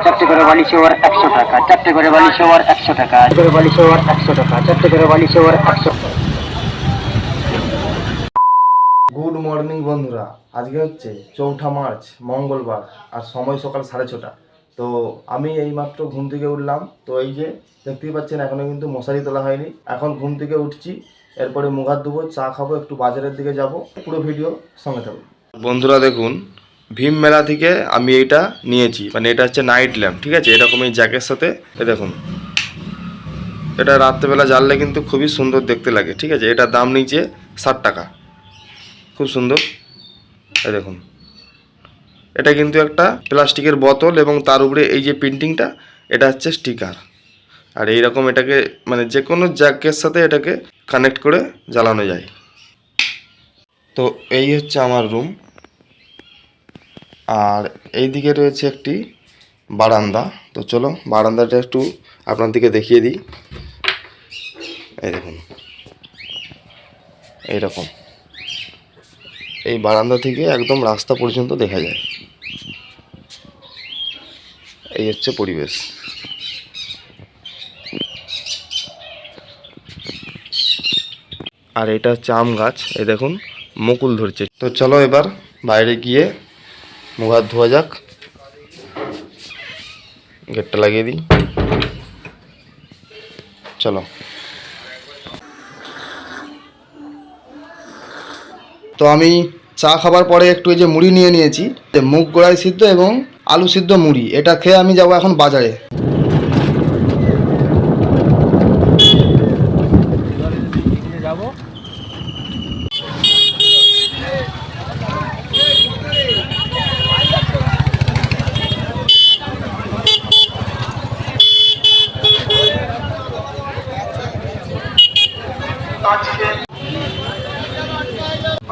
চারটে করে বালি সেওয়ার 100 টাকা, চারটে করে বালি সেওয়ার 100 টাকা, করে বালি সেওয়ার 100 টাকা, চারটে করে বালি সেওয়ার 100 টাকা। গুড মর্নিং বন্ধুরা, আজকে হচ্ছে 4 মার্চ মঙ্গলবার আর সময় সকাল 6:30। তো আমি এইমাত্র ঘুম থেকে উঠলাম। তো এই যে দেখতেই পাচ্ছেন এখনও কিন্তু মশারি তোলা হয়নি। এখন ঘুম থেকে উঠছি, এরপরে মুখ হাত ধুবো, চা খাবো, একটু বাজারের দিকে যাব। পুরো ভিডিও সঙ্গে থাকবো। বন্ধুরা দেখুন, ভীম মেলা থেকে আমি এইটা নিয়েছি, মানে এটা হচ্ছে নাইট ল্যাম্প, ঠিক আছে। এরকম এই জ্যাকের সাথে এ দেখুন, এটা রাত্রেবেলা জ্বাললে কিন্তু খুবই সুন্দর দেখতে লাগে, ঠিক আছে। এটার দাম নিচে 60 টাকা, খুব সুন্দর। এই দেখুন, এটা কিন্তু একটা প্লাস্টিকের বোতল এবং তার উপরে এই যে প্রিন্টিংটা, এটা হচ্ছে স্টিকার। আর এইরকম এটাকে মানে যে কোনো জ্যাকের সাথে এটাকে কানেক্ট করে জ্বালানো যায়। তো এই হচ্ছে আমার রুম, আর এই দিকে রয়েছে একটি বারান্দা। তো চলো বারান্দাটা একটু আপনাদেরকে দেখিয়ে দিই। এই দেখুন, এইরকম এই বারান্দা থেকে একদম রাস্তা পর্যন্ত দেখা যায়। এই হচ্ছে পরিবেশ। আর এটা হচ্ছে আম গাছ, এই দেখুন মুকুল ধরছে। তো চলো এবার বাইরে গিয়ে মুখ হাত ধোয়া যাক। গেটটা লাগিয়ে দিই, চলো। তো আমি চা খাবার পরে একটু এই যে মুড়ি নিয়ে নিয়েছি, মুগ কড়াই সিদ্ধ এবং আলু সিদ্ধ মুড়ি। এটা খেয়ে আমি যাব এখন বাজারে।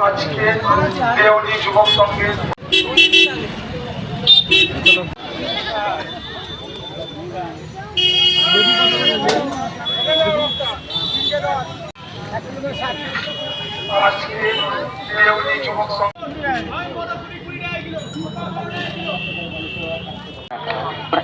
আজকে দেওয়ানি যুবক সংঘের যুবক সংঘ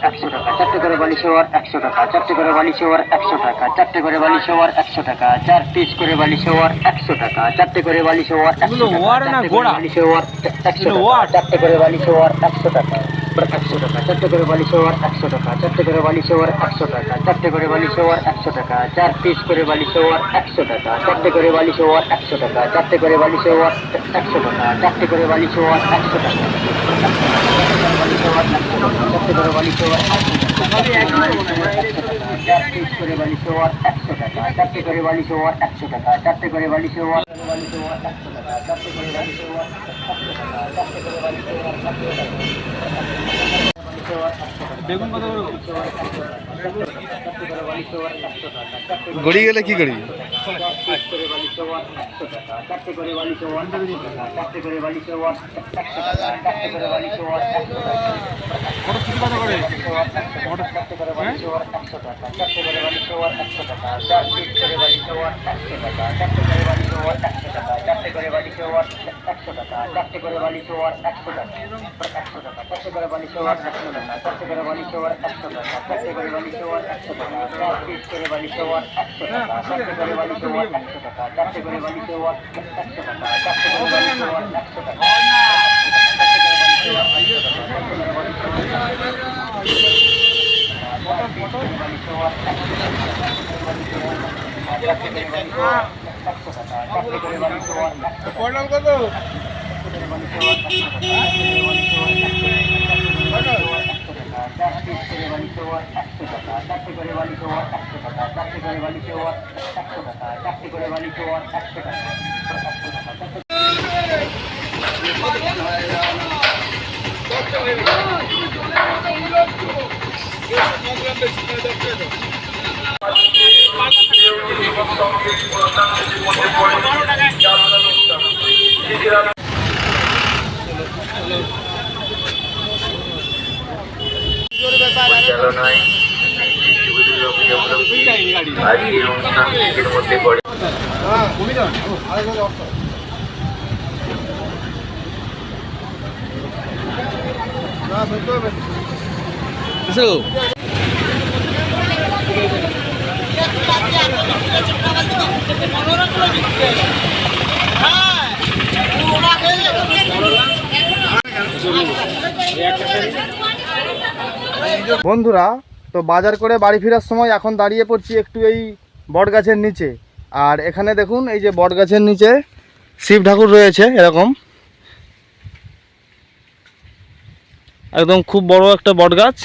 100 টাকা, চারটে করে বালি সেওয়ার 100 টাকা, চারটে করে বালি সেওয়ার 100 টাকা, চারটে করে বালি সেওয়ার 100 টাকা, 4 পিস করে বালি সেওয়ার 100 টাকা, চারটে করে বালি সেওয়ার 100 টাকা, বালি সেওয়ার 100 টাকা, চারটে করে বালি সেওয়ার 100 টাকা, 100 টাকা, চারটে করে বালি সেওয়ার 100 টাকা, চারটে করে বালি সেওয়ার 100 টাকা, চারটে করে বালি সেওয়ার 100 টাকা, 4 পিস করে বালি সেওয়ার 100 টাকা, চারটে করে বালি সেওয়ার 100 টাকা, চারটে করে বালি সেওয়ার 100 টাকা, চারটে করে বালি সেওয়ার 100 টাকা, চারটে করে বালি সেওয়ার 100 টাকা, চারটে করে বালি সেওয়ার 100 টাকা, চারটে করে বালি সেওয়ার 100 টাকা, চারটে করে বালি সেওয়ার 100 টাকা, চারটে করে বালি সেওয়ার 100 টাকা, চারটে করে বালি সেওয়ার 100 টাকা, বেগুন কত করে? গড়ি গেলে কি করি? করে বালি সেওয়ার 100 টাকা, চারটে করে বালি সেওয়ার 100 টাকা, চারটে করে বালি সেওয়ার 100 টাকা, চারটে করে বালি সেওয়ার 100 টাকা, কত কত করে? চারটে করে বালি সেওয়ার 100 টাকা, চারটে করে বালি সেওয়ার 100 টাকা, 4 পিস করে বালি সেওয়ার 100 টাকা, চারটে করে বালি সেওয়ার 100 টাকা, চারটে করে বালি সেওয়ার 100 টাকা, চারটে করে বালি সেওয়ার 100 টাকা, 100 টাকা, চারটে করে বালি সেওয়ার 100 টাকা, চারটে করে বালি সেওয়ার 100 টাকা, চারটে করে বালি সেওয়ার 100 টাকা, 4 পিস করে বালি সেওয়ার 100 টাকা, চারটে করে বালি সেওয়ার 100 টাকা, চারটে করে বালি সেওয়ার 100 টাকা, চারটে করে বালি সেওয়ার 100 টাকা, পড়লাম কত? পরিচালনায় আজকের অনুষ্ঠানের মধ্যে পড়ে। বন্ধুরা, তো বাজার করে বাড়ি ফেরার সময় এখন দাঁড়িয়ে পড়ছি একটু এই বট গাছের নিচে। আর এখানে দেখুন, এই যে বট গাছের নিচে শিব ঠাকুর রয়েছে, এরকম একদম খুব বড় একটা বট গাছ।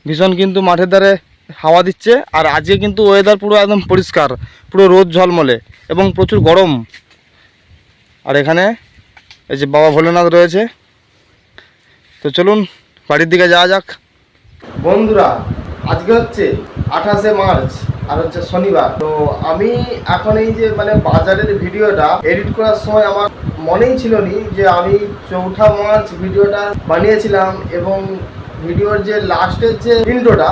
ভীষণ কিন্তু মাঠের ধারে হাওয়া দিচ্ছে। আর আজকে কিন্তু ওয়েদার পুরো একদম পরিষ্কার, পুরো রোদ ঝলমলে এবং প্রচুর গরম। আর এখানে এই যে বাবা ভোলেনাথ রয়েছে। তো চলুন বাড়ির দিকে যাওয়া যাক। বন্ধুরা, আজকে হচ্ছে 28শে মার্চ আর হচ্ছে শনিবার। তো আমি এখন এই যে বাজারের ভিডিওটা এডিট করার সময় আমার মনেই ছিল নি যে আমি 4ঠা মার্চ ভিডিওটা বানিয়েছিলাম এবং ভিডিওর যে লাস্টের যে ইন্ট্রোটা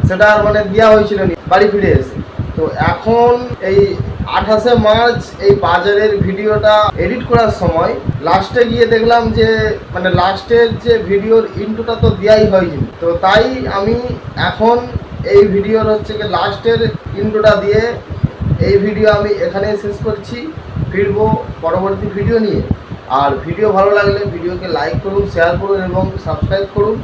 সেটা আর দেওয়া হয়েছিল নি বাড়ি ফিরে এসে। তো এখন এই 28শে মার্চ এই বাজারের ভিডিওটা এডিট করার সময় লাস্টে গিয়ে দেখলাম যে লাস্টের যে ভিডিওর ইন্ট্রোটা তো দেওয়াই হয়নি। তো তাই আমি এখন এই ভিডিওর লাস্টের ইন্ট্রোটা দিয়ে এই ভিডিও আমি এখানেই শেষ করছি। ফিরবো পরবর্তী ভিডিও নিয়ে। আর ভিডিও ভালো লাগলে ভিডিওকে লাইক করুন, শেয়ার করুন এবং সাবস্ক্রাইব করুন।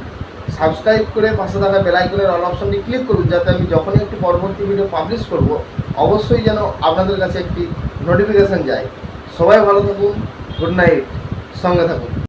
সাবস্ক্রাইব করে পাশে থাকা বেল আইকনের অল অপশনটি ক্লিক করুন, যাতে আমি যখনই একটি পরবর্তী ভিডিও পাবলিশ করব অবশ্যই যেন আপনাদের কাছে একটি নোটিফিকেশান যায়। সবাই ভালো থাকুন, গুড নাইট, সঙ্গে থাকুন।